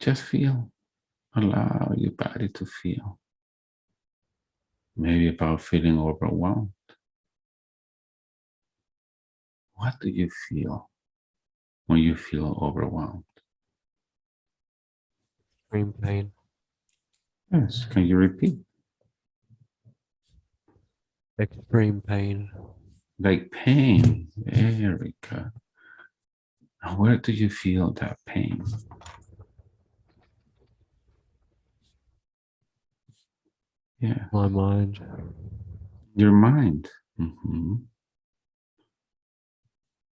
Just feel. Allow your body to feel. Maybe about feeling overwhelmed. What do you feel when you feel overwhelmed? Extreme pain. Yes, can you repeat? Extreme pain. Like pain. Very good. Now, where do you feel that pain? Yeah. My mind. Your mind. And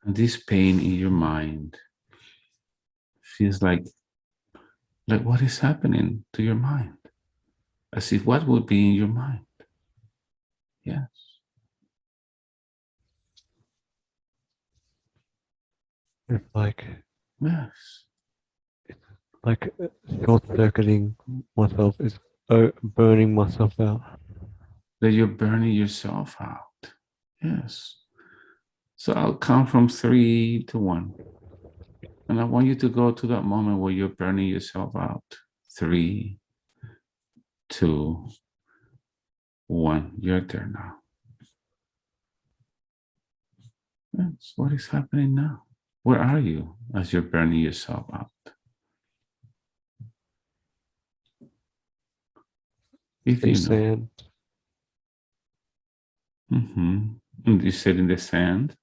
this pain in your mind feels like what is happening to your mind? As if what would be in your mind? Yes. It's Yes. like short circuiting myself. It's burning myself out. That you're burning yourself out. Yes. So I'll count from 3 to 1. And I want you to go to that moment where you're burning yourself out. 3, 2, 1. You're there now. Yes. What is happening now? Where are you as you're burning yourself out? If In you know. sand. And you sit in the sand.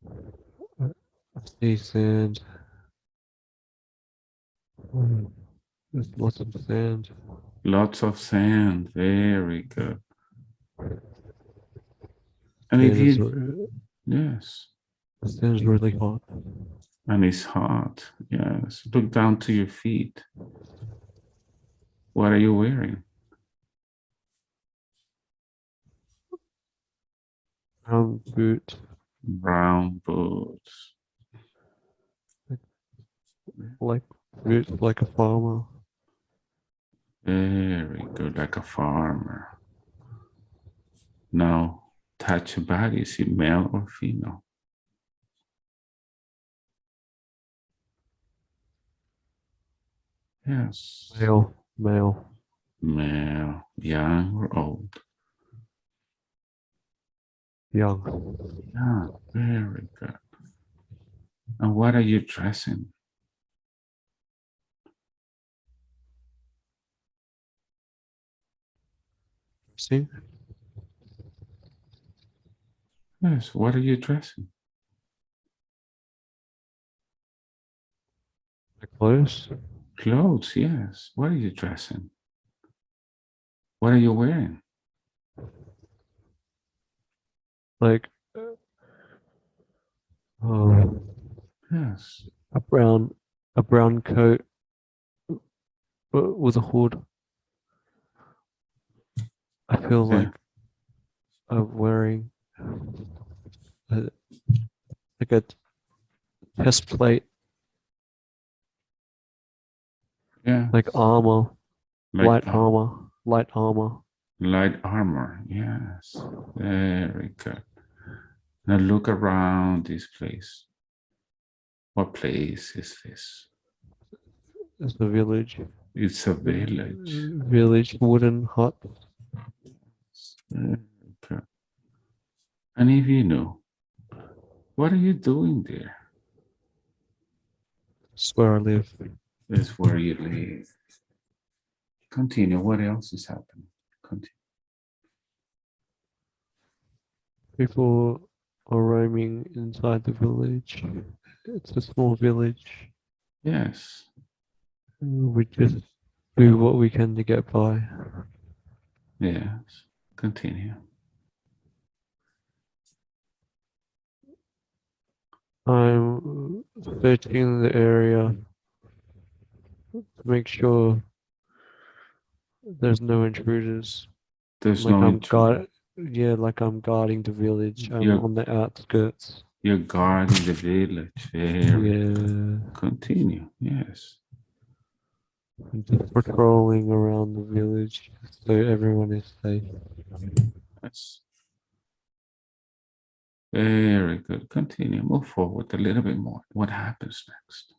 I see sand. There's lots of sand. Lots of sand. Very good. And if Sand is, you, yes. the sand is really hot. And it's hot. Yes. Look down to your feet. What are you wearing? Brown boot. Brown boots. Like boots like a farmer. Very good, like a farmer. Now, touch your body. Is it male or female? Yes. Male. Male. Male, young or old? Young. Yeah, very good. And what are you dressing? See? Yes, what are you dressing? My clothes. Clothes, yes. What are you dressing? What are you wearing? Like um, Yes. a brown coat with a hood. I feel Yeah. like I'm wearing a, like a chest plate, Yeah. like armor, Like light armor. light armor. Yes. Very good. Now look around this place. What place is this? It's a village. It's a village. Village wooden hut. Very good. And if you know, what are you doing there? It's where I live. That's where you live. Continue. What else is happening? Continue. People are roaming inside the village. It's a small village. Yes. We just do what we can to get by. Yes. Continue. I'm searching the area to make sure there's no intruders. There's Like no intruder. like I'm guarding the village. I'm You're on the outskirts. you're guarding the village. Very good. Yeah, Continue. Yes. I'm just patrolling around the village so everyone is safe. Yes. Very good. Continue. Move forward a little bit more. What happens next?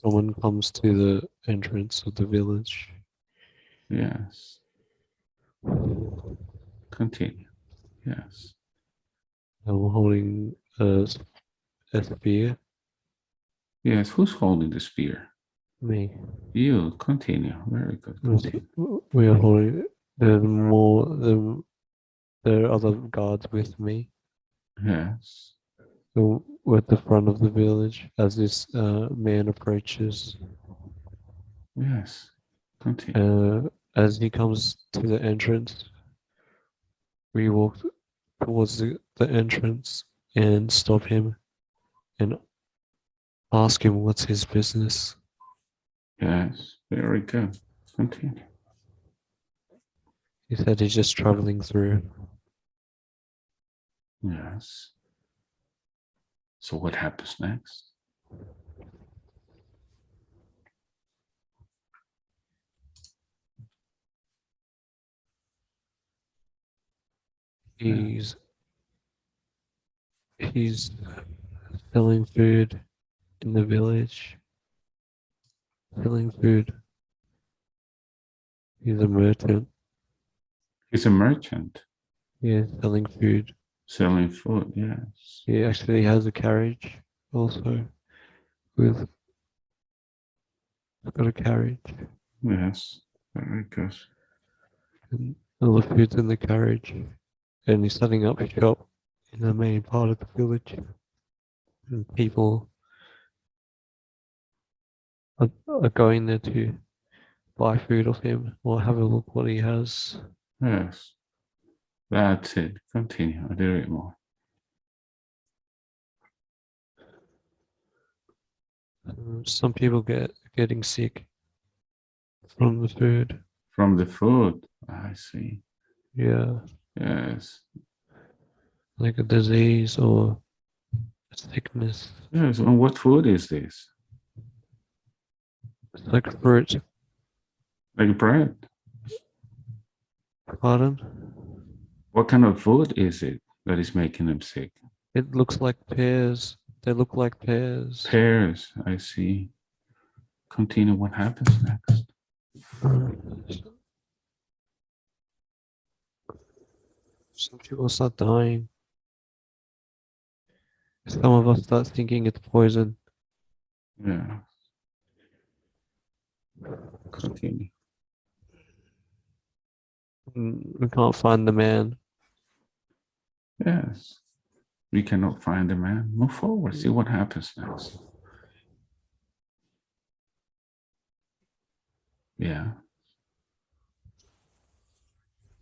someone comes to the entrance of the village. Yes. Continue. Yes. I'm holding a spear. Yes. Who's holding the spear? Me. You. Continue. Very good. Continue. We are holding. There's more. There are other guards with me. Yes. So we're at the front of the village as this man approaches. Yes. Continue. As he comes to the entrance, we walk towards the entrance and stop him and ask him what's his business. Yes. Very good. Continue. He said he's just traveling through. Yes. So what happens next? He's selling food in the village. Selling food. He's a merchant. He's a merchant Yeah, selling food. selling food. Yes. He actually has a carriage also with got a carriage Yes. Very good. and all the food's in the carriage. And he's setting up shop in the main part of the village. And people are going there to buy food off him or have a look what he has. Yes. That's it. Continue. A little bit more. Some people getting sick from the food. From the food. I see. Yeah, Yes. like a disease or a sickness. Yes. And what food is this? It's like fruit. Like bread. Pardon? What kind of food is it that is making them sick? It looks like pears. They look like pears. Pears. I see. Continue. What happens next? Some people start dying. Some of us start thinking it's poison. Yeah. Continue. We can't find the man. Yes. We cannot find the man. Move forward. See what happens next. Yeah.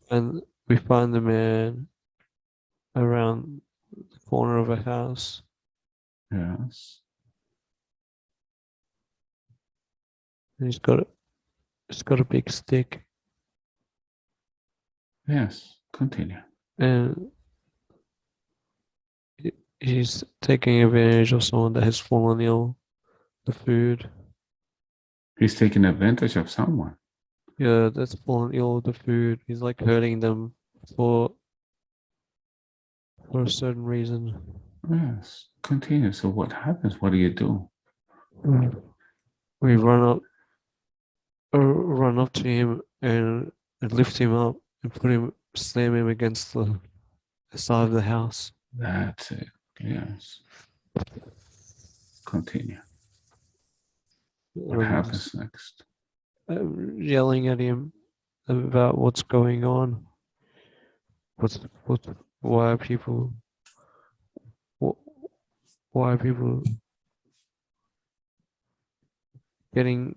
And we find the man around the corner of a house. Yes. And he's got a big stick. Yes. Continue. And he's taking advantage of someone that has fallen ill. The food. He's taking advantage of someone. Yeah, that's fallen ill with the food. He's like hurting them for a certain reason. Yes. Continue. So what happens? What do you do? We run up to him and lift him up and slam him against the side of the house. That's it. Yes. Continue. What happens next? Yelling at him about what's going on. What's why are people why are people getting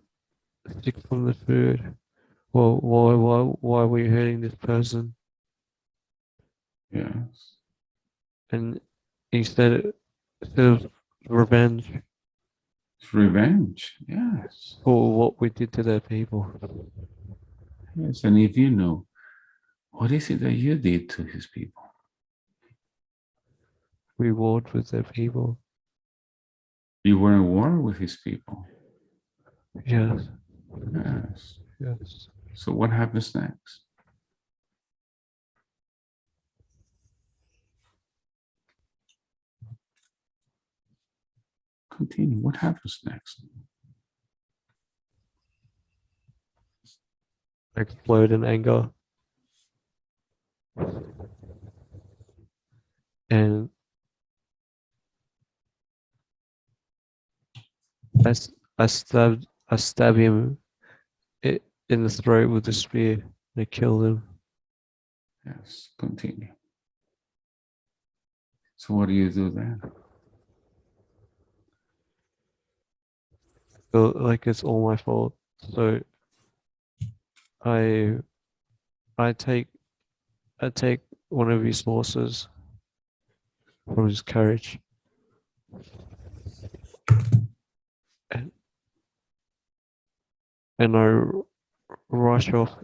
sick from the food? Well, why are we hurting this person? Yes. And instead of revenge It's revenge. Yes. for what we did to their people, Yes. And if you know, what is it that you did to his people? we warred with their people. You were in war with his people. Yes, Yes. yes. So what happens next? Continue. What happens next? explode in anger, and I stab him in the throat with a spear, and I kill him. Yes, continue. So what do you do then? Feel like it's all my fault. So I I take I take one of his horses from his carriage, and, and I rush off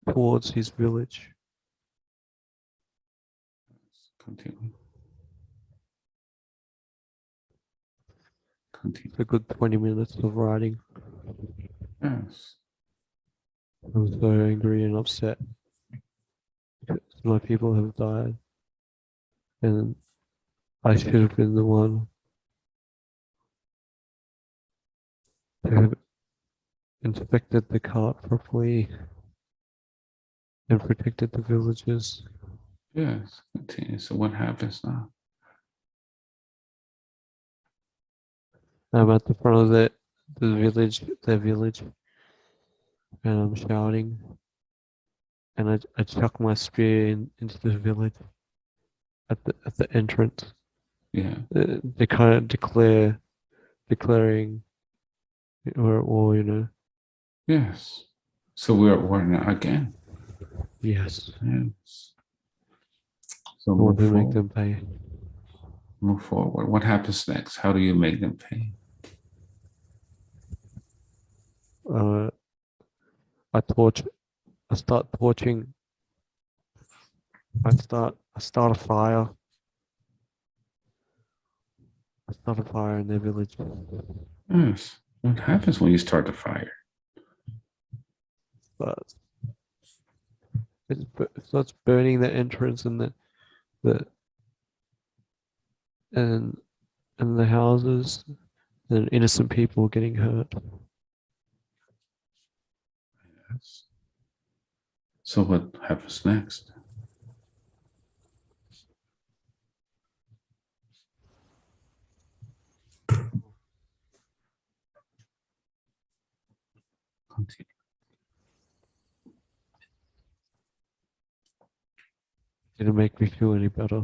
towards his village. Continue. Continue. It's a good 20 minutes of riding. Yes. I'm so angry and upset because my people have died, and I should have been the one to have inspected the cart properly and protected the villages. Yes. Continue. So what happens now? I'm at the front of the village, and I'm shouting, and I chuck my spear into the village at the entrance. Yeah. They kind of declaring or Yes. So we're at war now again. yes, Yes. So I want move to make forward. them pay. Move forward. What happens next? How do you make them pay? Uh, I torch. I start torching. I start a fire. I start a fire in their village. Yes. What happens when you start a fire? But it starts burning the entrance and the and and the houses and innocent people getting hurt. Yes. So what happens next? Continue. Didn't make me feel any better.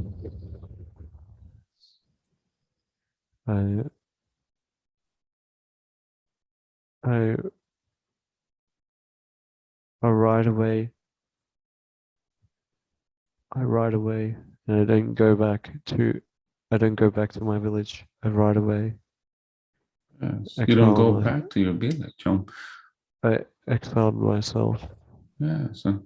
I I I ride away. I ride away, and I don't go back to. I don't go back to my village. I ride away. Yes. You don't Exile go my. back to your village. I exiled myself. Yes. And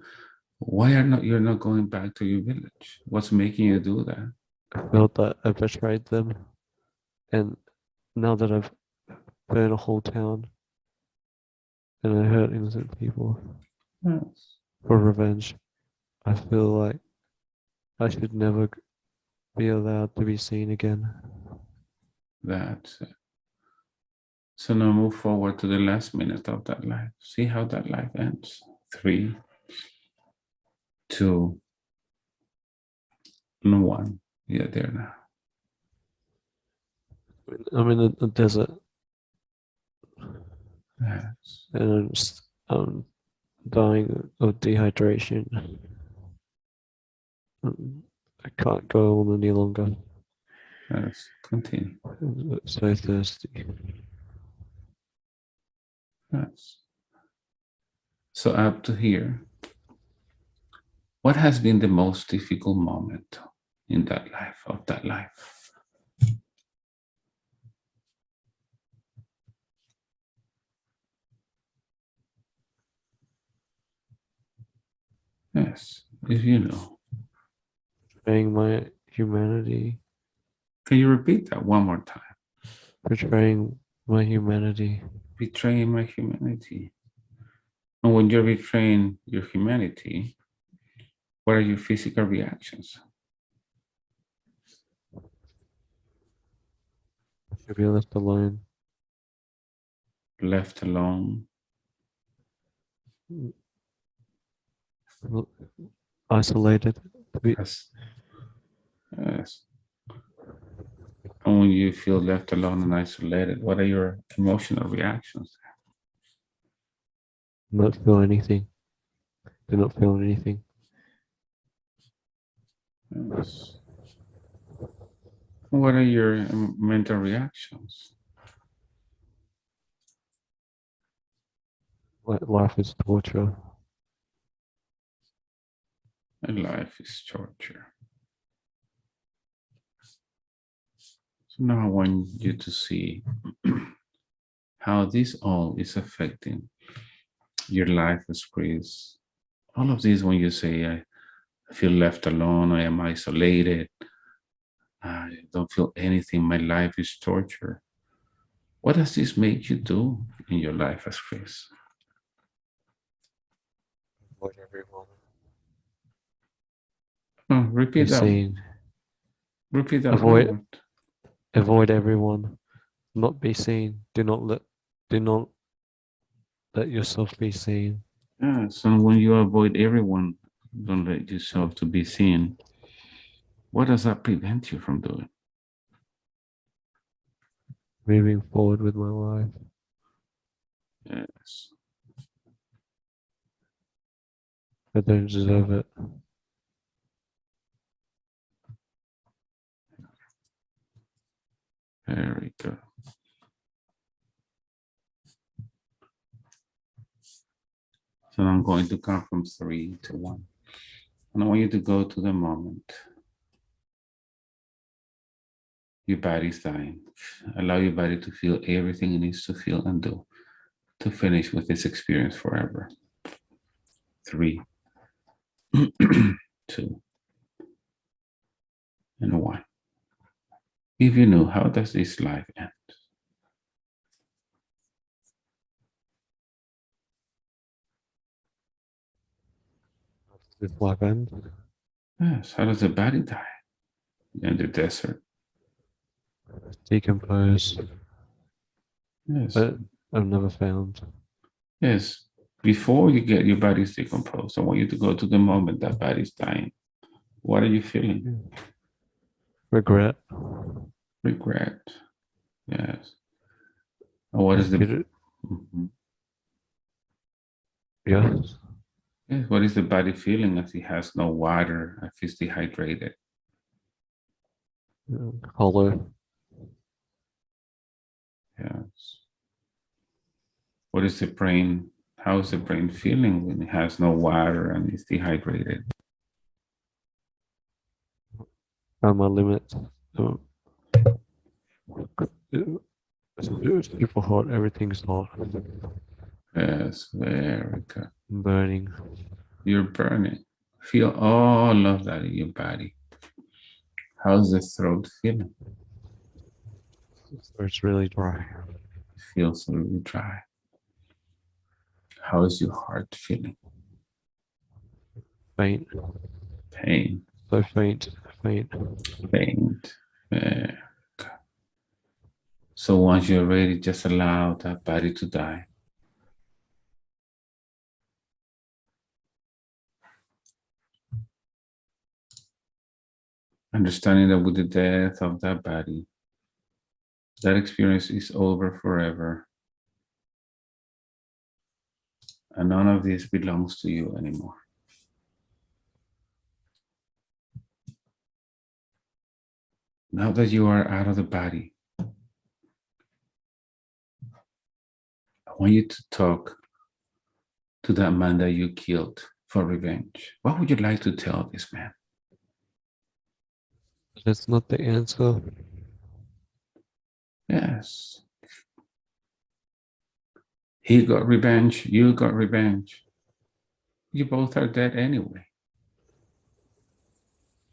why are not you're not going back to your village? What's making you do that? I felt that I betrayed them, and now that I've burned a whole town and I hurt innocent people Yes. for revenge, I feel like I should never be allowed to be seen again. That's it. So now move forward to the last minute of that life. See how that life ends. 3, 2, and 1. Yeah, there now. I'm in a desert Yes. and I'm dying of dehydration. I can't go on any longer. Yes. Continue. I'm so thirsty. Yes. So up to here, what has been the most difficult moment in that life of that life? Yes, if you know. Betraying my humanity. Can you repeat that one more time? Betraying my humanity. Betraying my humanity. And when you're betraying your humanity, what are your physical reactions? To be left alone. Left alone, isolated. Yes. Yes. And when you feel left alone and isolated, what are your emotional reactions? Not feel anything. Do not feel anything. Yes. What are your mental reactions? Life is torture. And life is torture. So now I want you to see how this all is affecting your life as Chris. All of this, when you say, I feel left alone, I am isolated, I don't feel anything, my life is torture. What does this make you do in your life as Chris? Avoid everyone. Oh, Be seen. repeat that Avoid word. avoid everyone. Not be seen. Do not let yourself be seen. Yes, and when you avoid everyone, don't let yourself to be seen. What does that prevent you from doing? Moving forward with my life. Yes. I don't deserve it. Very good. So I'm going to count from 3 to 1. And I want you to go to the moment. Your body's dying. Allow your body to feel everything it needs to feel and do to finish with this experience forever. 3, 2, and 1. If you knew, how does this life end? This life end. Yes, how does the body die in the desert? Decompose. Yes, But I've never found. yes. Before you get your body's decomposed, I want you to go to the moment that body's dying. What are you feeling? Regret. Regret. Yes. And what is the Mhm. Yes. Yes, what is the body feeling as it has no water, if it's dehydrated? Hollow. Yes. What is the brain? How is the brain feeling when it has no water and it's dehydrated? My limit. It's super hot. Everything's hot. Yes, very good. Burning. You're burning. Feel all of that in your body. How's the throat feeling? It's really dry. It feels really dry. How is your heart feeling? Faint. Pain, So faint. Faint. faint. Very good. So once you're ready, just allow that body to die. Understanding that with the death of that body, that experience is over forever. And none of this belongs to you anymore. Now that you are out of the body, I want you to talk to that man that you killed for revenge. What would you like to tell this man? That's not the answer. Yes. He got revenge. You got revenge. You both are dead anyway.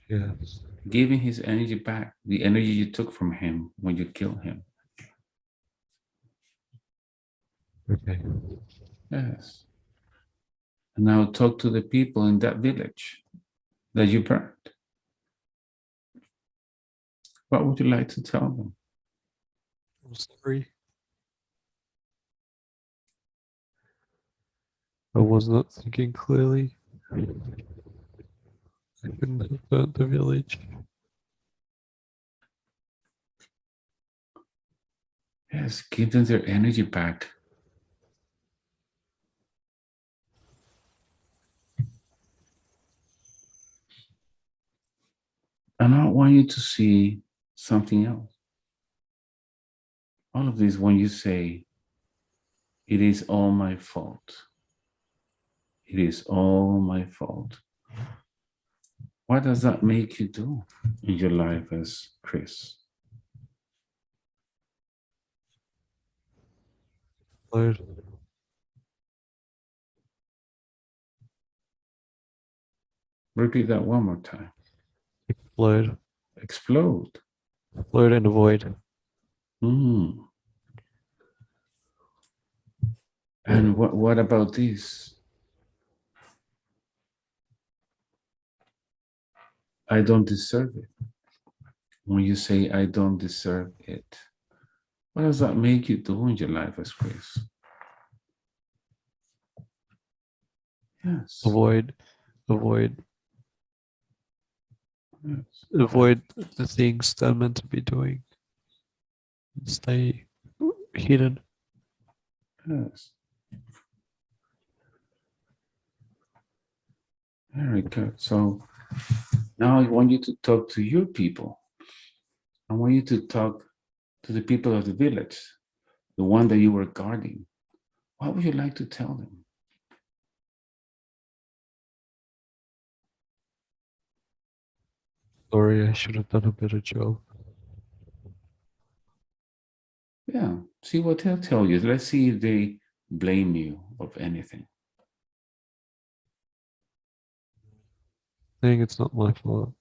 Yes. Giving his energy back, the energy you took from him when you killed him. Okay. Yes. And now talk to the people in that village that you burned. What would you like to tell them? I'm sorry. I was not thinking clearly. I couldn't have burnt the village. Yes, give them their energy back. And I want you to see something else. All of this, when you say, it is all my fault. It is all my fault. What does that make you do in your life as Chris? Explode. Repeat that one more time. Explode. Explode. Explode and avoid. Mm. And what about this? I don't deserve it. When you say I don't deserve it, what does that make you do in your life as Chris? Yes. Avoid. Avoid. Yes. Avoid the things that I'm meant to be doing. Stay hidden. Yes. Very good. So now I want you to talk to your people. I want you to talk to the people of the village, the one that you were guarding. What would you like to tell them? Sorry, I should have done a better job. Yeah, see what they'll tell you. Let's see if they blame you of anything. Saying it's not my fault.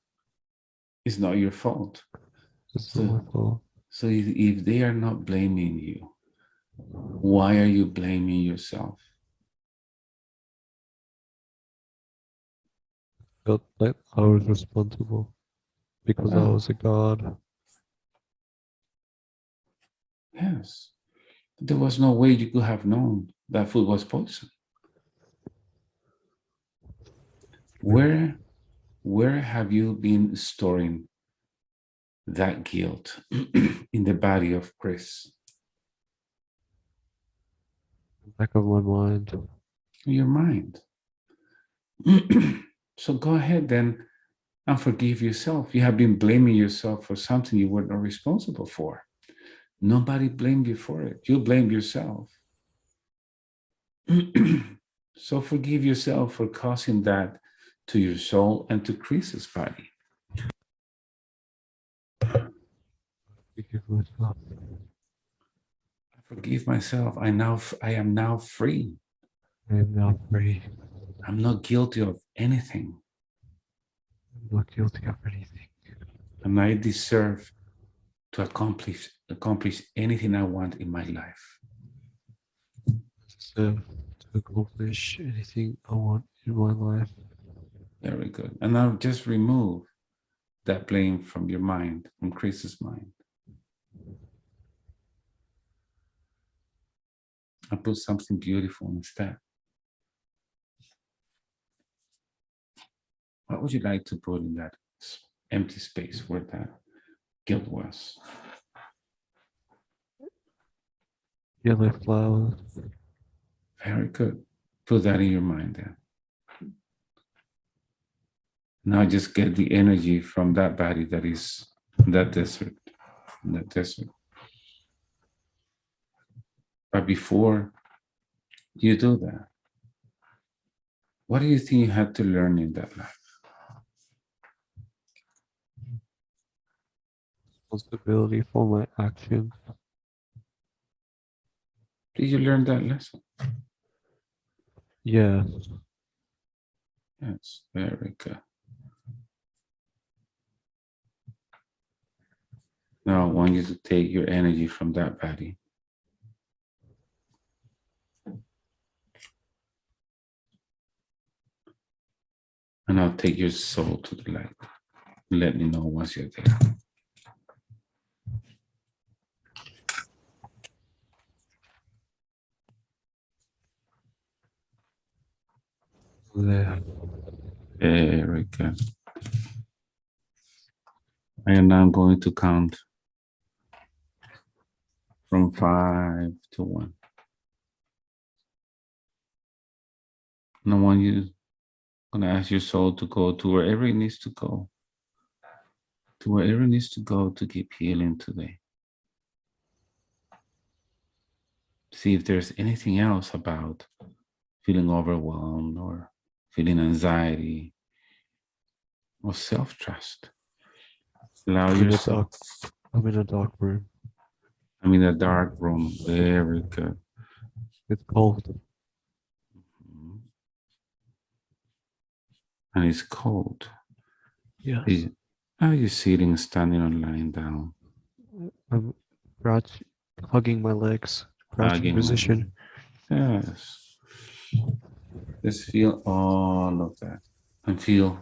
It's not your fault. It's not my fault. So if they are not blaming you, why are you blaming yourself? Felt like I was responsible because I Oh, was a god. yes. There was no way you could have known that food was poison. Where have you been storing that guilt in the body of Chris? Back of my mind. In your mind. So go ahead then and forgive yourself. You have been blaming yourself for something you were not responsible for. Nobody blamed you for it. You blamed yourself. So forgive yourself for causing that to your soul and to Chris's body. Forgive myself. I forgive myself. I am now free. I am now free. I'm not guilty of anything. I'm not guilty of anything. And I deserve to accomplish anything I want in my life. I deserve to accomplish anything I want in my life. Very good. And now just remove that blame from your mind, from Chris's mind. I put something beautiful instead. What would you like to put in that empty space where that guilt was? Yellow flowers. Very good. Put that in your mind then. Now just get the energy from that body that is in that desert. In that desert. But before you do that, what do you think you had to learn in that life? Responsibility for my actions. Did you learn that lesson? Yeah. Yes, very good. Now I want you to take your energy from that body. And I'll take your soul to the light. Let me know once you're there. there. Very good. And I'm going to count from 5 to 1. And I want you, I'm going to ask your soul to go to wherever it needs to go. To wherever it needs to go to keep healing today. See if there's anything else about feeling overwhelmed or feeling anxiety or self-trust. Allow yourself. I'm in a dark room. I'm in a dark room. Very good. It's cold. And it's cold. Yes. Are you sitting, standing, or lying down? I'm hugging my legs, crouching Hugging position. Yes. Just feel all of that. And feel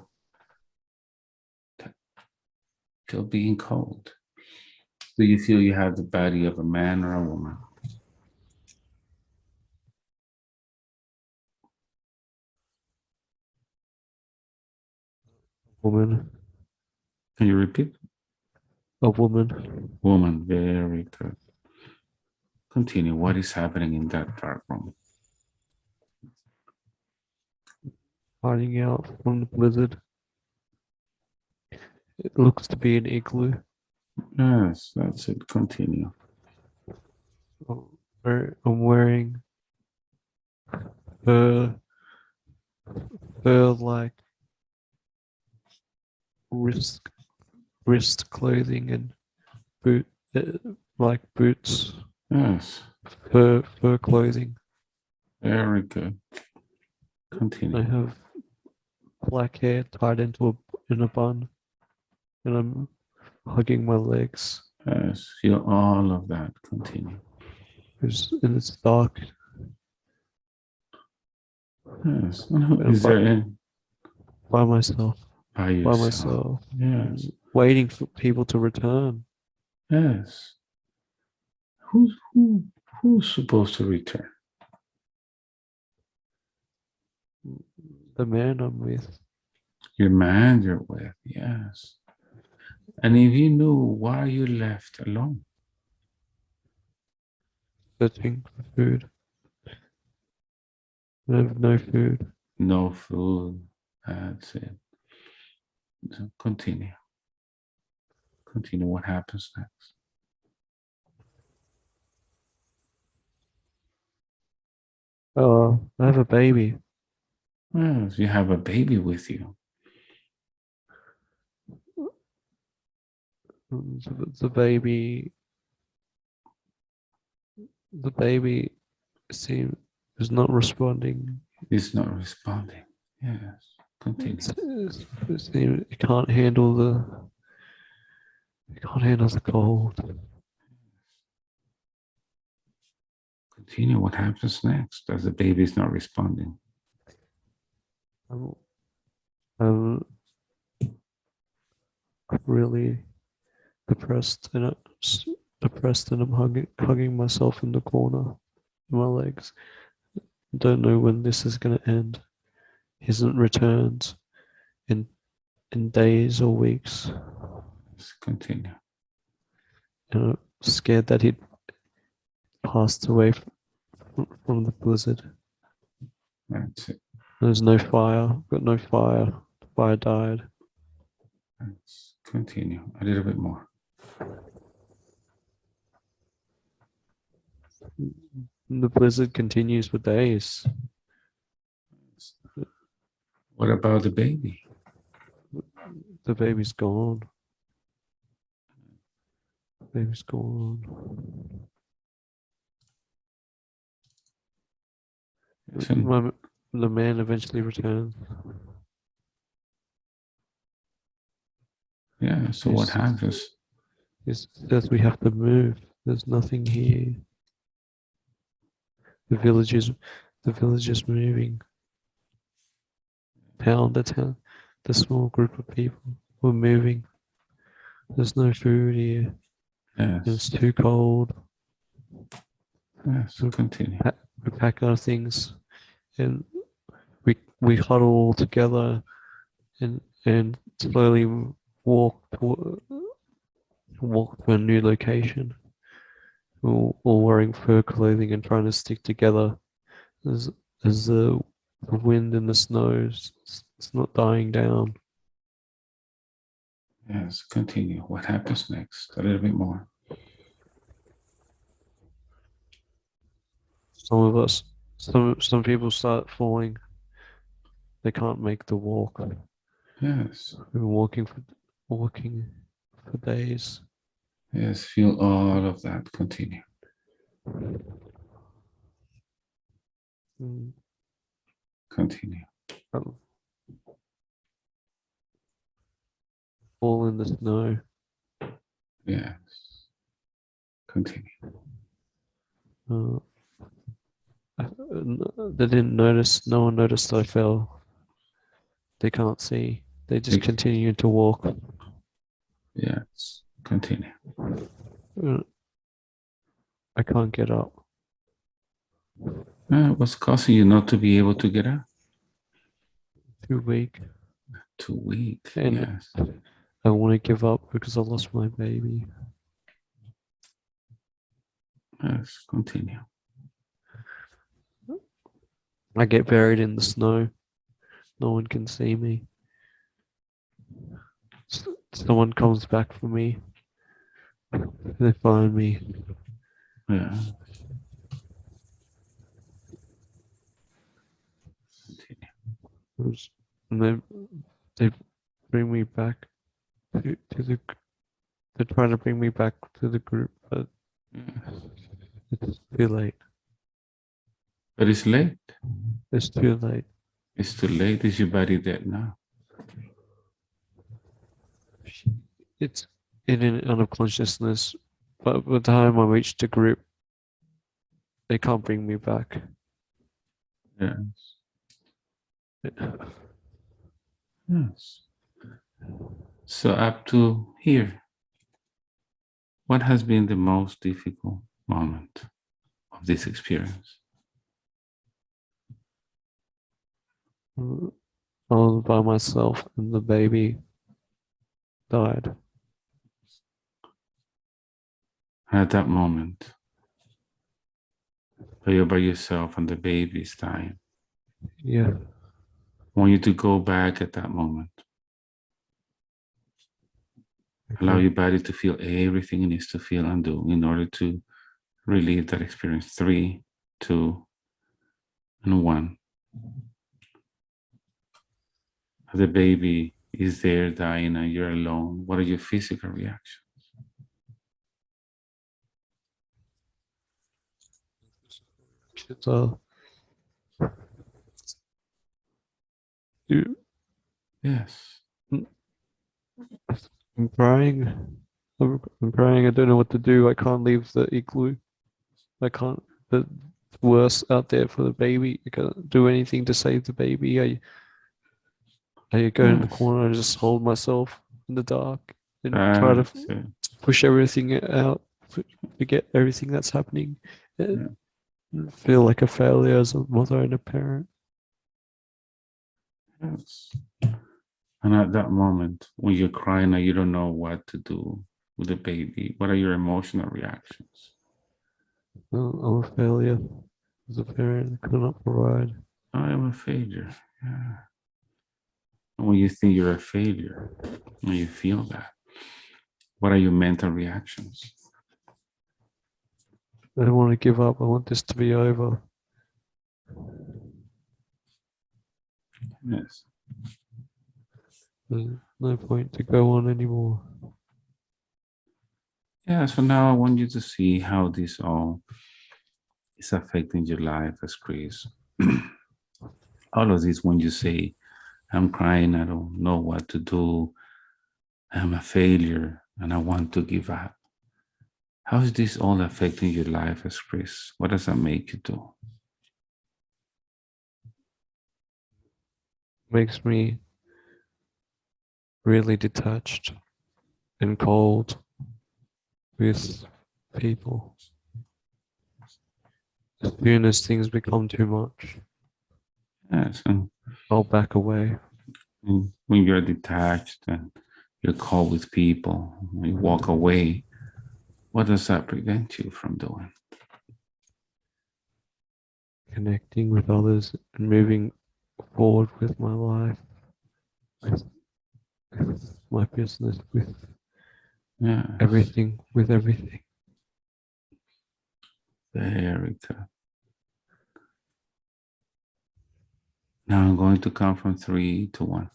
being cold. Do you feel you have the body of a man or a woman? Woman. Can you repeat? A woman. Woman. Very good. Continue. What is happening in that dark room? Hiding out from the blizzard. It looks to be an igloo. Yes, that's it. Continue. I'm wearing fur like wrist clothing and boot like boots. Yes. Fur clothing. Very good. I Continue. have black hair tied in a bun, and I'm hugging my legs. Yes. Feel all of that. Continue. And it's dark. Yes. And Is there any by myself. by By yourself? myself. Yes. Waiting for people to return. Yes. Who's supposed to return? The man I'm with. Your man you're with. Yes. And if you knew why you left alone, Searching for food. I have no food. no food. That's it. So continue. Continue. What happens next? I have a baby. Yes, you have a baby with you. The baby. The baby seems is not responding. It's not responding. Yes. Continue. It can't handle the cold. Continue. What happens next as the baby is not responding? I'm, I'm really depressed and I'm hugging myself in the corner, in my legs. Don't know when this is gonna end. He hasn't returned in days or weeks, Let's continue. and I'm scared that he'd passed away from the blizzard. That's it. There's no fire. Got no fire. The fire died. Let's continue a little bit more. The blizzard continues for days. What about the baby? The baby's gone. The baby's gone. The man eventually returns. Yeah, so what happens? He says we have to move. There's nothing here. The village is moving. The small group of people were moving. There's no food here. Yes. It's too cold. Yes, continue. We pack our things and we huddle all together and slowly walk to, walk to a new location. All wearing fur clothing and trying to stick together as as the wind and the snow it's not dying down. Yes, continue. What happens next? A little bit more. Some of us, some people start falling. They can't make the walk. Yes. We've been walking for days. Yes, feel all of that. Continue. Mm, Continue. Fall in the snow. Yes. Continue. Uh, they didn't notice. No one noticed I fell. They can't see. They just continue to walk. Yes. Continue. I can't get up. What's causing you not to be able to get up? Too weak. Too weak. And Yes. I want to give up because I lost my baby. Yes. Continue. I get buried in the snow. No one can see me. Someone comes back for me. They find me. Yeah. Continue. And they bring me back to the. They're trying to bring me back to the group, but it's too late. But it's late. It's too late. It's too late. Is your body dead now? It's in an unconsciousness, but by the time I reach the group, they can't bring me back. Yes. Yes. So up to here, what has been the most difficult moment of this experience? I was by myself and the baby died. At that moment, you're by yourself and the baby is dying. Yeah. I want you to go back at that moment. Okay. Allow your body to feel everything it needs to feel and do in order to relieve that experience. 3, 2, and 1. The baby is there dying and you're alone. What are your physical reactions? So you, Yes. I'm crying. I'm crying. I don't know what to do. I can't leave the igloo. I can't. The worse out there for the baby. I can't do anything to save the baby. I go in the Yes. corner and just hold myself in the dark and try to That's it. push everything out, forget everything that's happening, Yeah. and feel like a failure as a mother and a parent. Yes. And at that moment, when you're crying and you don't know what to do with the baby, what are your emotional reactions? I'm a failure as a parent. I cannot provide. I am a failure. Yeah. And when you think you're a failure, when you feel that, what are your mental reactions? I don't want to give up. I want this to be over. Yes. There's no point to go on anymore. Yeah, so now I want you to see how this all is affecting your life as Chris. All of this, when you say, I'm crying, I don't know what to do, I'm a failure, and I want to give up. How is this all affecting your life as Chris? What does that make you do? Makes me really detached and cold with people. As soon as things become too much. Yes, and I'll back away. When you're detached and you're caught with people, when you walk away, what does that prevent you from doing? Connecting with others and moving forward with my life, with my business, with Yes. everything, with everything. Very good. Now I'm going to count from 3 to 1.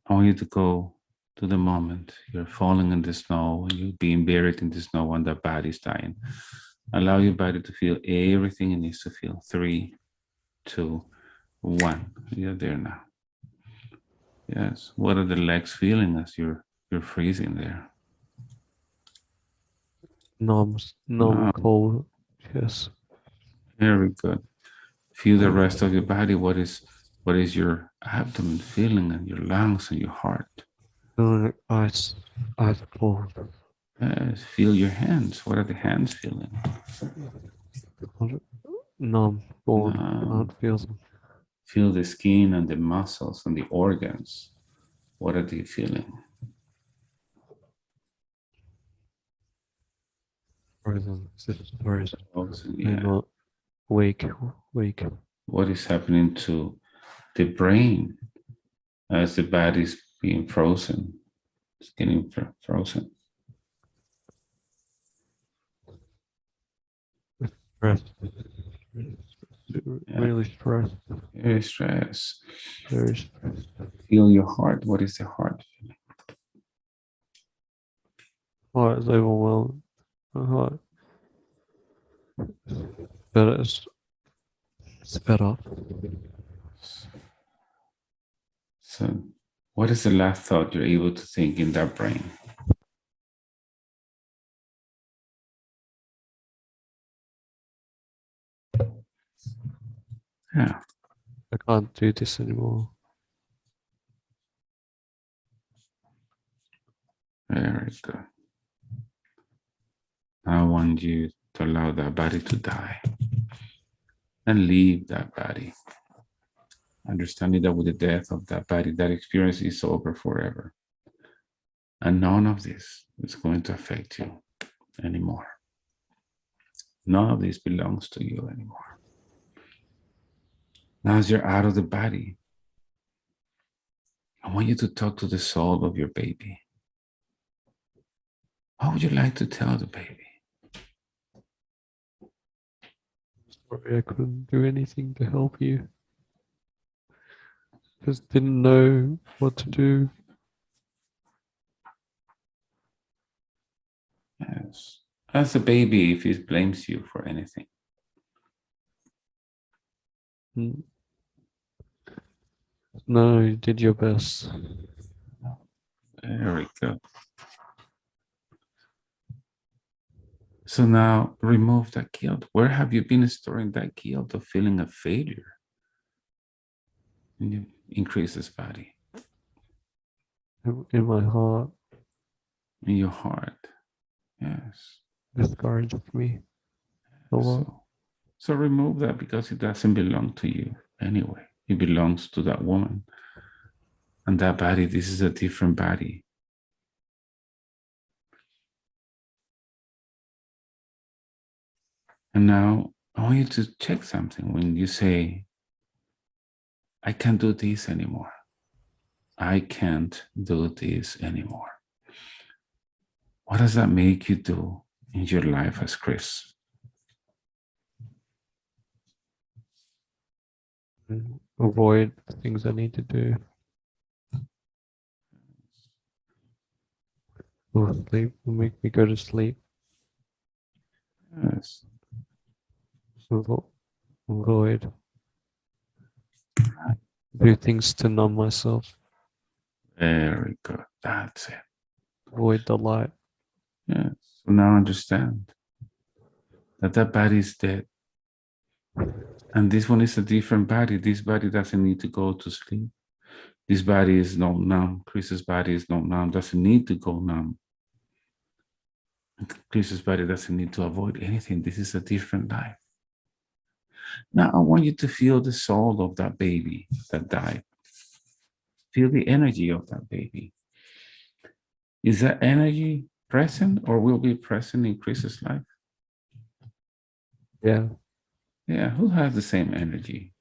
I want you to go to the moment you're falling in the snow and you're being buried in the snow and the body's dying. Allow your body to feel everything it needs to feel. 3, 2, 1. You're there now. Yes. What are the legs feeling as you're freezing there? Numb, Ah, cold. Yes. very good. Feel the rest of your body. What is your abdomen feeling and your lungs and your heart? Feeling like ice cold. Yes. Feel your hands. What are the hands feeling? Numb, cold. Um, Can't feel them. feel the skin and the muscles and the organs. What are they feeling? Frozen. Frozen. Frozen, I'm yeah. not wake. What is happening to the brain as the body is being frozen? It's getting frozen. Stressed. Yeah. Really stressed. Very stressed. Very stressed. Feel your heart. What is the heart? Heart is overwhelmed. My heart. But it's fed up. So, what is the last thought you're able to think in that brain? Yeah, I can't do this anymore. very good. I want you to allow that body to die and leave that body. Understanding that with the death of that body, that experience is over forever. And none of this is going to affect you anymore. None of this belongs to you anymore. Now, as you're out of the body, I want you to talk to the soul of your baby. What would you like to tell the baby? Sorry, I couldn't do anything to help you. Just didn't know what to do. Yes. As a baby, if he blames you for anything. No, you did your best. Very good. So now remove that guilt. Where have you been storing that guilt of feeling a failure? And you increase this body In my heart, in your heart. Yes. discouraged me a lot. So remove that because it doesn't belong to you anyway. It belongs to that woman. And that body, this is a different body. And now I want you to check something when you say, I can't do this anymore. I can't do this anymore. What does that make you do in your life as Chris? Avoid things I need to do. Will sleep, will make me go to sleep. Yes. Avoid. Do things to numb myself. Very good. That's it. Avoid the light. Yes. So now understand that that body is dead. And this one is a different body. This body doesn't need to go to sleep. This body is not numb. Chris's body is not numb, doesn't need to go numb. Chris's body doesn't need to avoid anything. This is a different life. Now I want you to feel the soul of that baby that died. Feel the energy of that baby. Is that energy present or will be present in Chris's life? Yeah. Yeah, who has the same energy?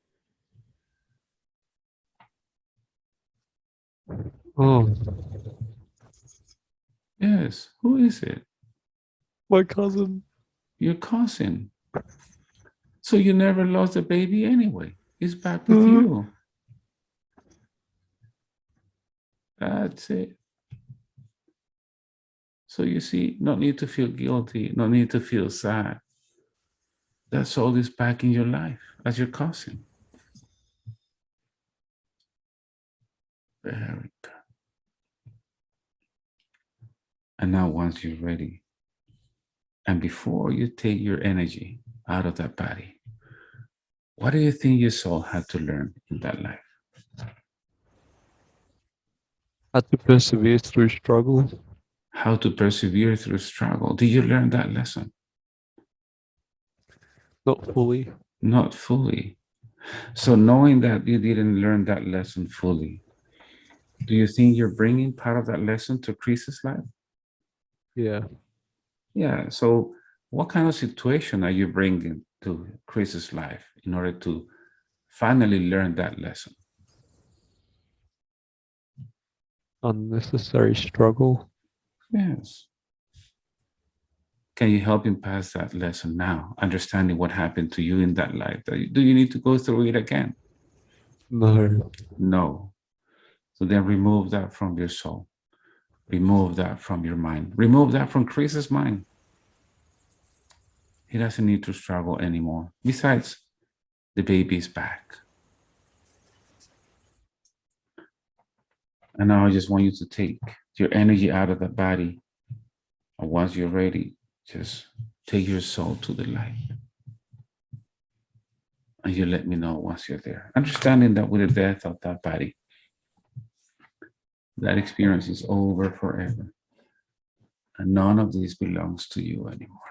Oh, Yes, who is it? my cousin. Your cousin. So you never lost the baby anyway. It's back with Uh, you. That's it. So you see, no need to feel guilty, no need to feel sad. That soul is back in your life as your cousin. Very good. And now, once you're ready, and before you take your energy out of that body, what do you think your soul had to learn in that life? Had to persevere through struggle. How to persevere through struggle. Did you learn that lesson? Not fully. Not fully. So, knowing that you didn't learn that lesson fully, do you think you're bringing part of that lesson to Chris's life? Yeah. Yeah. So, what kind of situation are you bringing to Chris's life in order to finally learn that lesson? Unnecessary struggle. Yes. Can you help him pass that lesson now, understanding what happened to you in that life? Do you need to go through it again? No. No. So then remove that from your soul. Remove that from your mind. Remove that from Chris's mind. He doesn't need to struggle anymore. Besides, the baby is back. And now I just want you to take your energy out of that body. And once you're ready, just take your soul to the light. And you let me know once you're there. Understanding that with the death of that body, that experience is over forever. And none of this belongs to you anymore.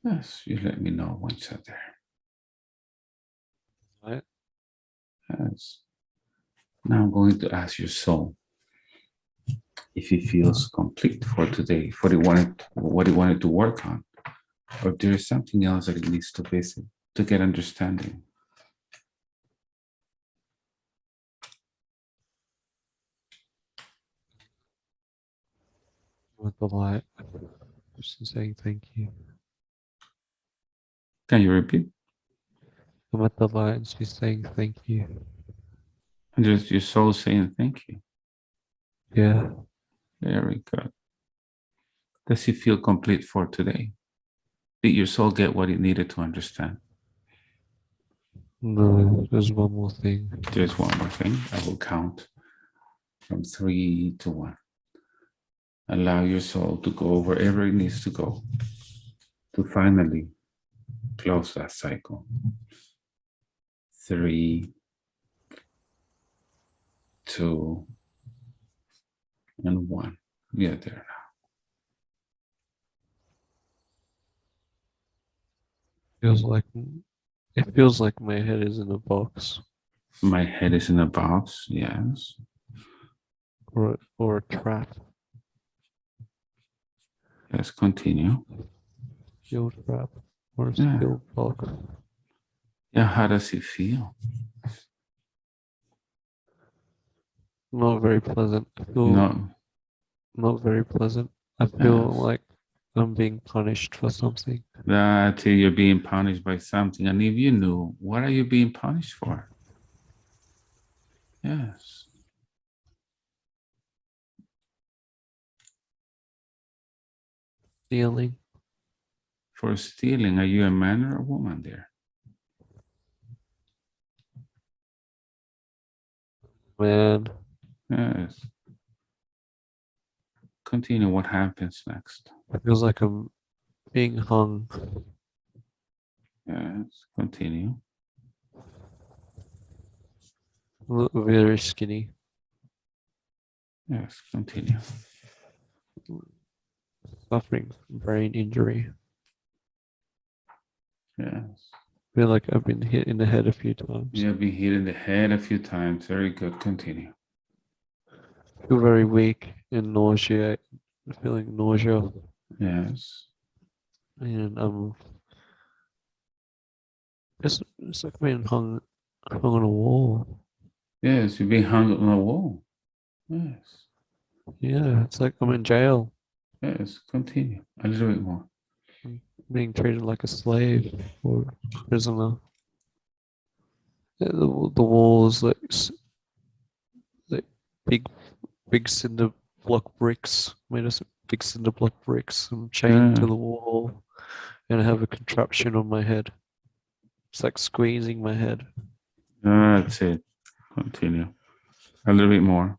Yes, you let me know once you're there. Right. Yes. Now I'm going to ask your soul if he feels complete for today, for what he wanted to work on, or if there is something else that he needs to visit to get understanding. With the light. Just saying thank you. Can you repeat? I'm at the light and she's saying thank you. And just your soul saying thank you. Yeah. Very good. Does he feel complete for today? Did your soul get what it needed to understand? No, there's one more thing. There's one more thing. I will count from 3 to 1. Allow your soul to go wherever it needs to go to finally close that cycle. 3, 2, and 1. We are there Feels like it feels like my head is in a box now. My head is in a box. Yes. or a trap. Let's continue. Steel trap or a Yeah. steel box. Yeah. How does it feel? Not very pleasant. I feel No. not very pleasant. I feel Yes. like I'm being punished for something. That you're being punished by something. And if you knew, what are you being punished for? Yes. Stealing. For stealing. Are you a man or a woman there? Man, Yes. Continue. What happens next? it feels like I'm being hung. Yes. Continue. very skinny. Yes, continue. Suffering from brain injury. Yes. Feel like I've been hit in the head a few times. You have been hit in the head a few times. Very good. Continue. Feel very weak and nauseate. Feeling nausea. Yes. And it's like being hung on a wall. Yes, you've been hung on a wall. Yes. Yeah, it's like I'm in jail. Yes. Continue. A little bit more. I'm being treated like a slave or prisoner. Yeah, the walls like big cinder block bricks made of big cinder block bricks. I'm chained to Yeah. the wall and I have a contraption on my head. It's like squeezing my head. That's it. Continue. A little bit more.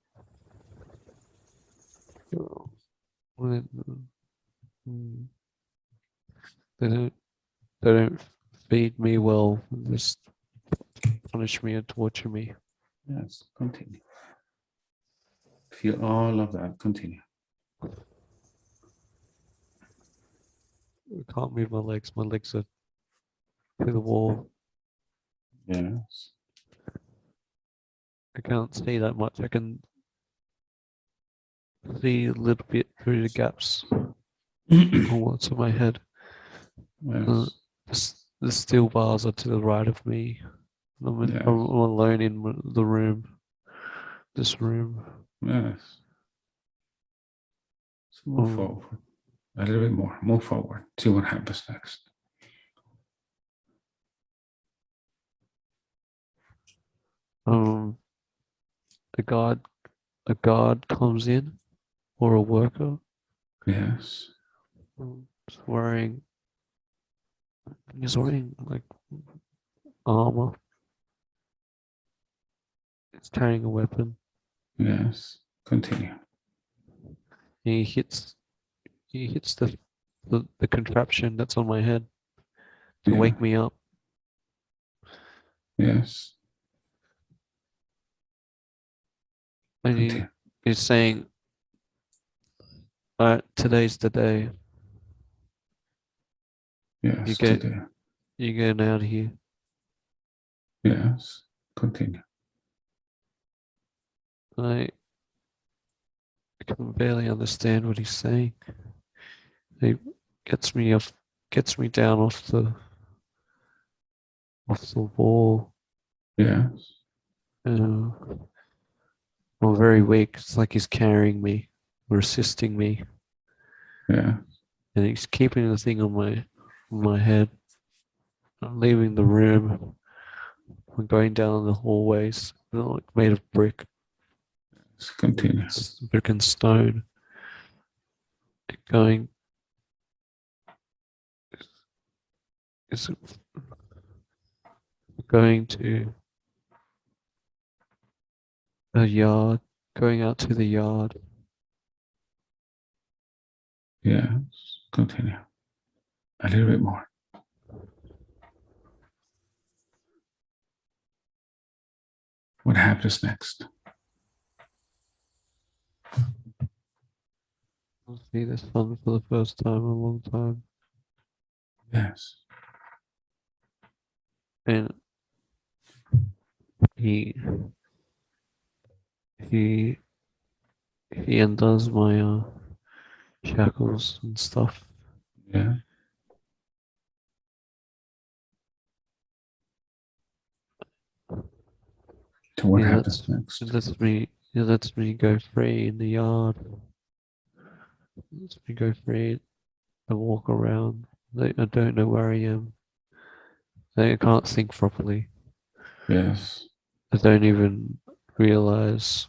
Mm, They don't they don't feed me well. They just punish me and torture me. Yes. Continue. Feel all of that. Continue. I can't move my legs. My legs are to the wall. Yes. I can't see that much. I can see a little bit through the gaps on what's on my head. Uh, Yes. the steel bars are to the right of me. I'm Yes. alone in the room. This room. Yes. So move Um, forward. A little bit more. Move forward. See what happens next. um, a guard, comes in, or a worker. Yes. He's wearing. He's wearing like armor. He's carrying a weapon. Yes. Continue. He hits. He hits the contraption that's on my head to Yeah. wake me up. Yes. And Continue. he's saying, "All right, today's the day. You Yes. get Today. you getting out of here." Yes. Continue. I can barely understand what he's saying. He gets me down off the wall. Yes. Uh, I'm very weak. It's like he's carrying me or assisting me, Yeah. and he's keeping the thing on my head. I'm leaving the room. I'm going down the hallways, like made of brick, Continue. brick and stone. Going, is going to a yard. Going out to the yard. Yes. Continue. A little bit more. What happens next? I see this sun for the first time in a long time, Yes. and he he he undoes my shackles and stuff. Yeah. So what He happens lets he next? lets me he lets me go free in the yard. He lets me go free and walk around. I don't know where I am. I can't think properly. Yes. I don't even realize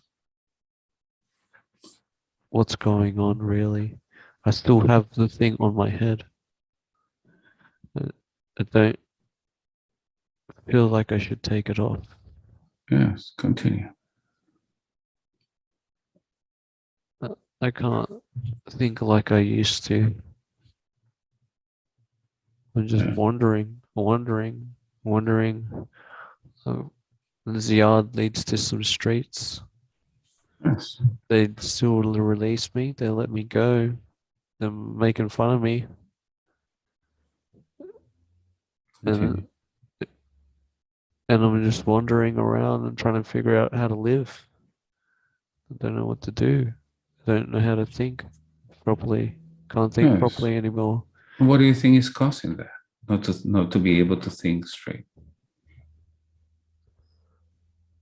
what's going on really. I still have the thing on my head. I I don't feel like I should take it off. Yes. Continue. I can't think like I used to. I'm just Yeah. wondering. Uh, This yard leads to some streets. Yes. They still release me. They let me go. They're making fun of me, and Continue. I'm just wandering around and trying to figure out how to live. I don't know what to do. I don't know how to think properly. Can't think Yes. properly anymore. What do you think is causing that? Not to be able to think straight.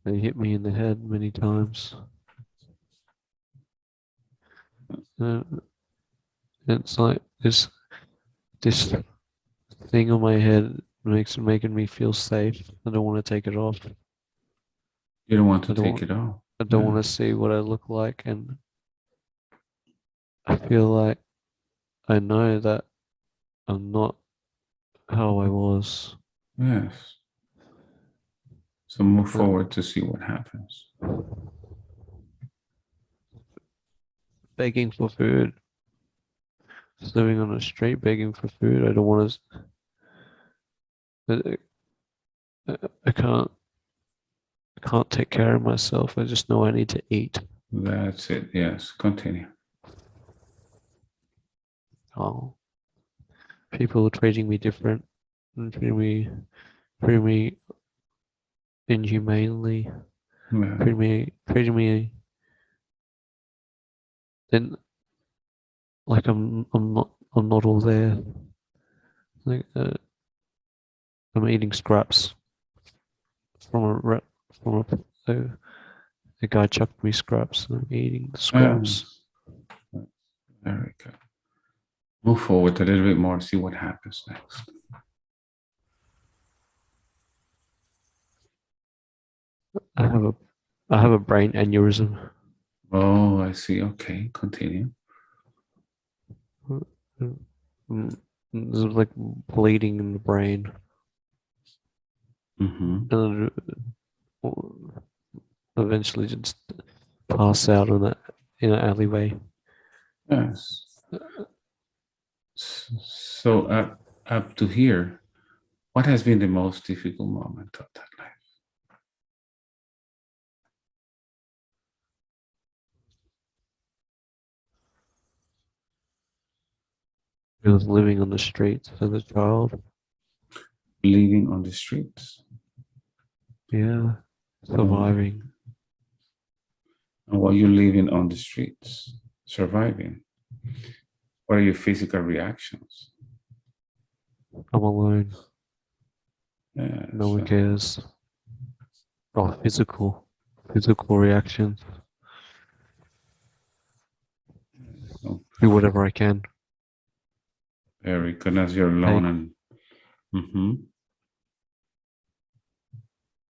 They hit me in the head many times. Uh, it's like this thing on my head making me feel safe. I don't want to take it off. You don't want to I don't take want it off. I don't want to Yes. see what I look like, and I feel like I know that I'm not how I was. Yes. So move Uh, forward to see what happens. Begging for food, just living on the street, begging for food. I don't want to. I can't take care of myself. I just know I need to eat. That's it. Yes. Continue. Oh, people are treating me different, and treating me inhumanely, Yeah. treating me then like I'm not all there. Like I'm eating scraps from from a guy chucked me scraps and I'm eating the scraps. Yes. Very good. Move forward a little bit more. See what happens next. I have a I have a brain aneurysm. Oh, I see. Okay. Continue. There's like bleeding in the brain, Mm-hmm. and eventually just pass out in an alleyway. Yes. So up to here, what has been the most difficult moment of that life? I was living on the streets as a child. Living on the streets. Yeah, Oh, surviving. and while you're living on the streets, surviving, what are your physical reactions? I'm alone. No Yes. one cares. Oh, physical reactions. Oh, Do whatever I can. very good. As you're Take alone mhm.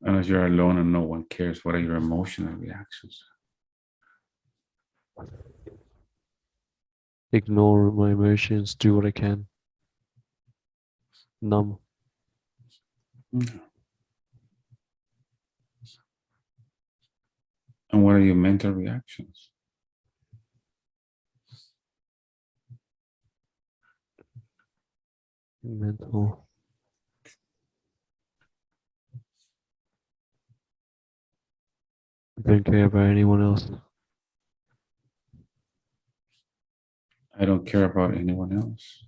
And as you're alone and no one cares, what are your emotional reactions? ignore my emotions. Do what I can. Numb. Mm. And what are your mental reactions? Mental. I don't care about anyone else. I don't care about anyone else.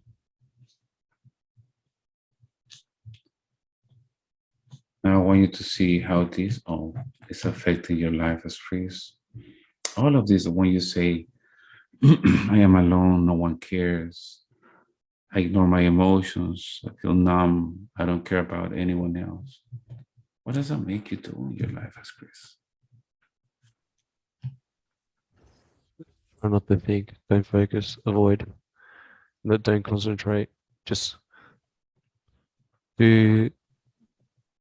Now I want you to see how this all is affecting your life as priest. All of this, when you say, I am alone, no one cares, I ignore my emotions, I feel numb, I don't care about anyone else. What does that make you do in your life as Chris? Try not to think. Don't focus. Avoid. Don't concentrate. Just do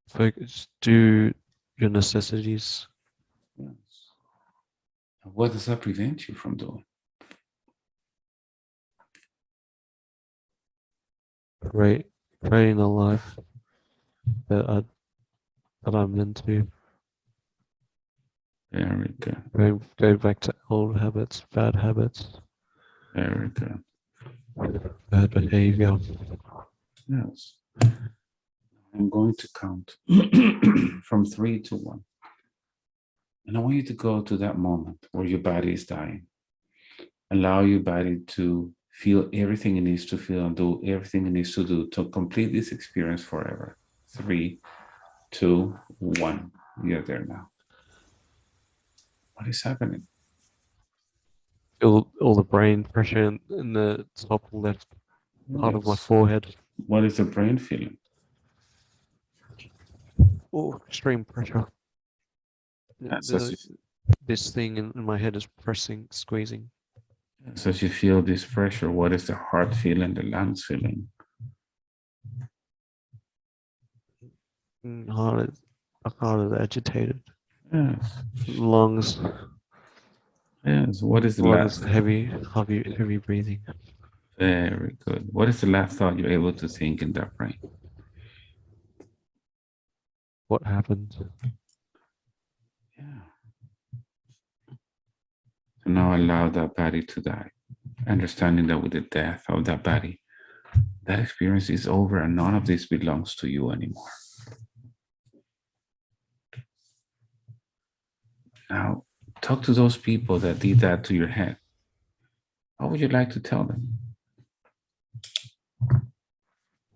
focus. Do your necessities. Yes. And what does that prevent you from doing? Creating a life that I'm into. Very good. Go back to old habits, bad habits, Very good. bad behavior. Yes. I'm going to count from 3 to 1. And I want you to go to that moment where your body is dying. Allow your body to feel everything it needs to feel and do everything it needs to do to complete this experience forever. 3, 2, 1. You're there now. What is happening? Feel all the brain pressure in the top left part of my Yes. forehead. What is the brain feeling? Oh, extreme pressure. Yes, as you, This thing in my head is pressing, squeezing. yes, as you feel this pressure, what is the heart feeling, the lungs feeling? Heart is agitated. Yes. Lungs, Yes. What is the lungs last? heavy breathing. Very good. What is the last thought you're able to think in that brain? What happened? Yeah. So now allow that body to die. Understanding that with the death of that body, that experience is over and none of this belongs to you anymore. Now, talk to those people that did that to your head. What would you like to tell them?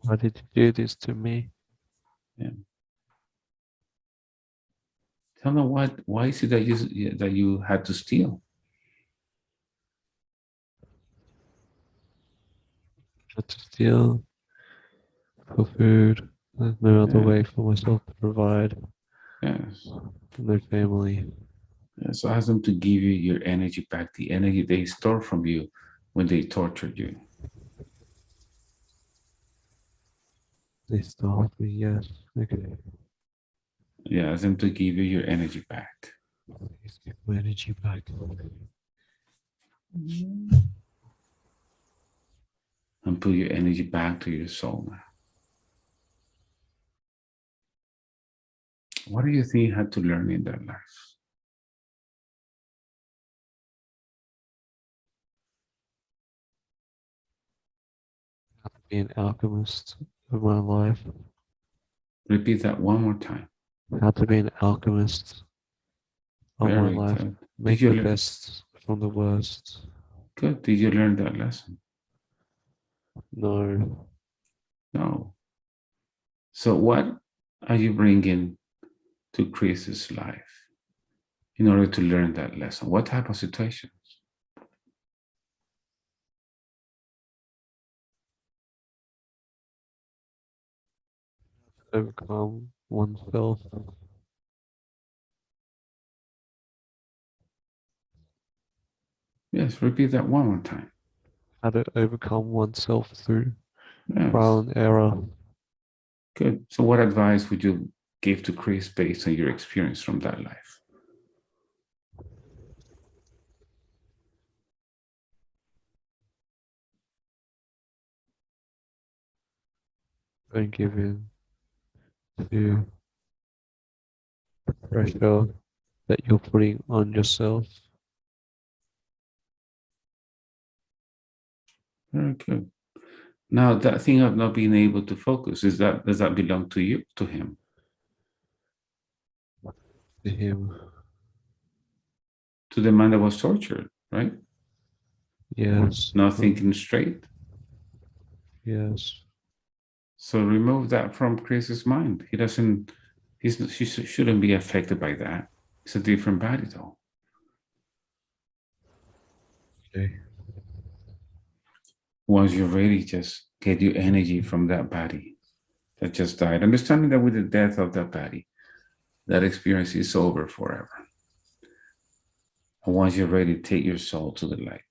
Why did you do this to me? Yeah. Tell them why is it that you had to steal? Had to steal for food. There's no other Yeah. way for myself to provide. Yes. No family. Yeah. So ask them to give you your energy back, the energy they stole from you when they tortured you. They starved me, yes. Okay. Yeah, ask them to give you your energy back. Please give my energy back. And put your energy back to your soul now. What do you think you had to learn in that life? How to be an alchemist of my life. Repeat that one more time. How to be an alchemist of my Very life. good. Did Make you the learn? best from the worst. Good. Did you learn that lesson? No. No. So what are you bringing to Chris's life in order to learn that lesson? What type of situations? Overcome oneself. Yes, repeat that one more time. How to overcome oneself through trial Yes, and error. good. So what advice would you give to Chris based on your experience from that life? Don't give in to pressure that you're putting on yourself. Very good. Now that thing of not being able to focus, does that belong to you, to him? To him. To the man that was tortured, right? Yes. Not thinking straight. Yes. So remove that from Chris's mind. He doesn't, she shouldn't be affected by that. It's a different body though. Okay. Once you're ready, just get your energy from that body that just died. Understanding that with the death of that body, that experience is over forever. And once you're ready, take your soul to the light.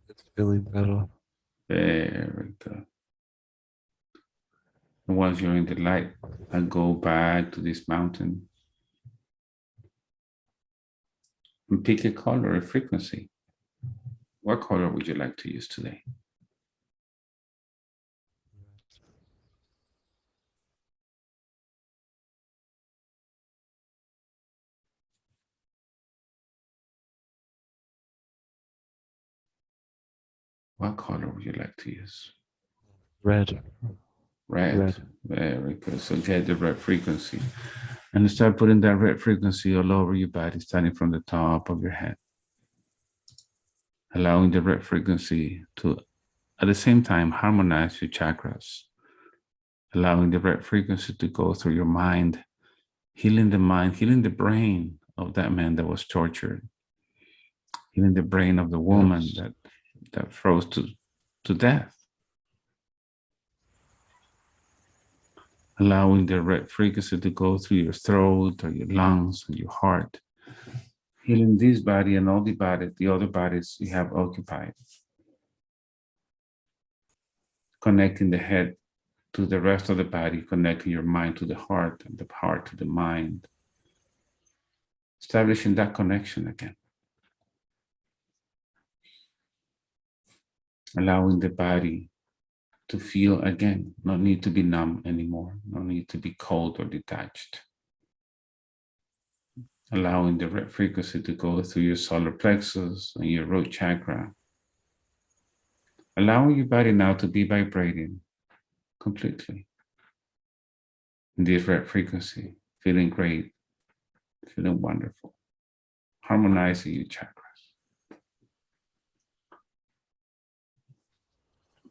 It's feeling better. Very good. And once you're in the light, I go back to this mountain and pick a color, a frequency. What color would you like to use today? What color would you like to use? Red. Red. Red. Very good. So get the red frequency. And start putting that red frequency all over your body, starting from the top of your head. Allowing the red frequency to, at the same time, harmonize your chakras. Allowing the red frequency to go through your mind, healing the mind, healing the brain of that man that was tortured, healing the brain of the woman Yes. that froze to death. Allowing the red frequency to go through your throat or your lungs and your heart, healing this body and all the other bodies you have occupied. Connecting the head to the rest of the body, connecting your mind to the heart and the heart to the mind. Establishing that connection again. Allowing the body to feel again, no need to be numb anymore, no need to be cold or detached. Allowing the red frequency to go through your solar plexus and your root chakra. Allowing your body now to be vibrating completely in this red frequency, feeling great, feeling wonderful, harmonizing your chakras.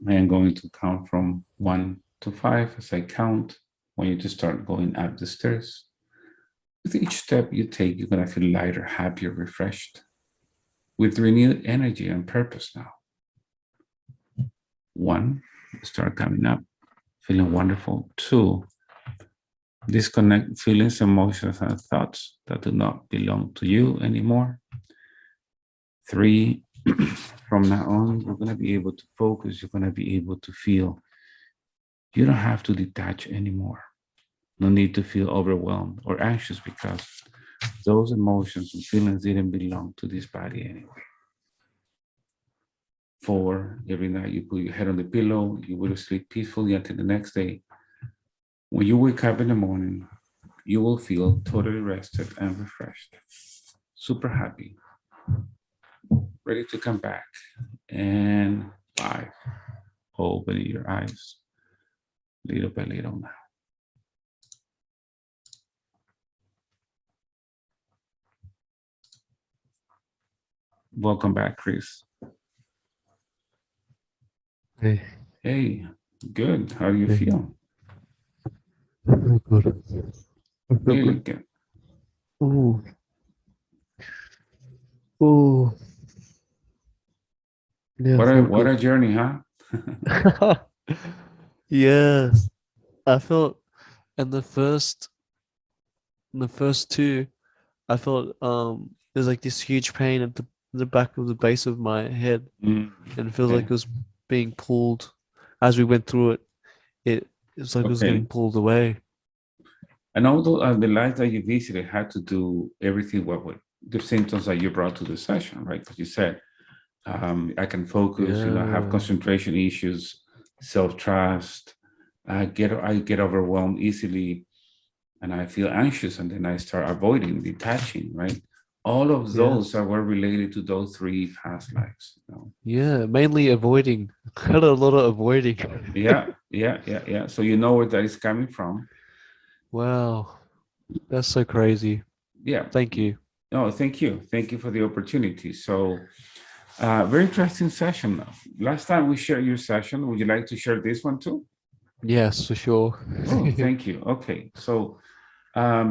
I am going to count from 1 to 5 as I count. I want you to start going up the stairs. With each step you take, you're going to feel lighter, happier, refreshed, with renewed energy and purpose now. 1, start coming up, feeling wonderful. 2, disconnect feelings, emotions, and thoughts that do not belong to you anymore. 3, from now on, you're going to be able to focus. You're going to be able to feel. You don't have to detach anymore. No need to feel overwhelmed or anxious because those emotions and feelings didn't belong to this body anyway. 4, every night you put your head on the pillow, you will sleep peacefully until the next day. When you wake up in the morning, you will feel totally rested and refreshed, super happy, ready to come back. And 5, opening your eyes little by little now. Welcome back, Chris. Hey. Hey, good. How do you Hey. feel? Very good. I feel Really good. good. Ooh. Ooh. Yeah, I feel What a good. journey, huh? Yes. I felt in the first two, I felt there's like this huge pain at the back of the base of my head, Mm, and it feels like okay. it was being pulled as we went through it. It's like it was getting Okay. pulled away. And although the life that you visited had to do everything what the symptoms that you brought to the session, right? Because you said I can focus, I have Yeah. concentration issues, self-trust. I get overwhelmed easily, and I feel anxious, and then I start avoiding, detaching, right? All of those Yes. were related to those 3 past lives. Yeah. Mainly avoiding. Had a lot of avoiding. Yeah. So you know where that is coming from. Wow. That's so crazy. Yeah. Thank you. No, thank you. Thank you for the opportunity. So, very interesting session. Last time we shared your session. Would you like to share this one too? Yes, for sure. Oh, thank you. Okay. So,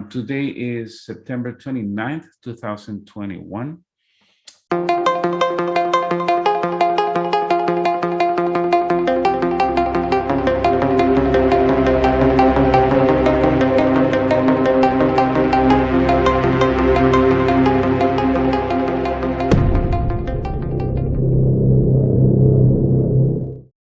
today is September 29th, 2021.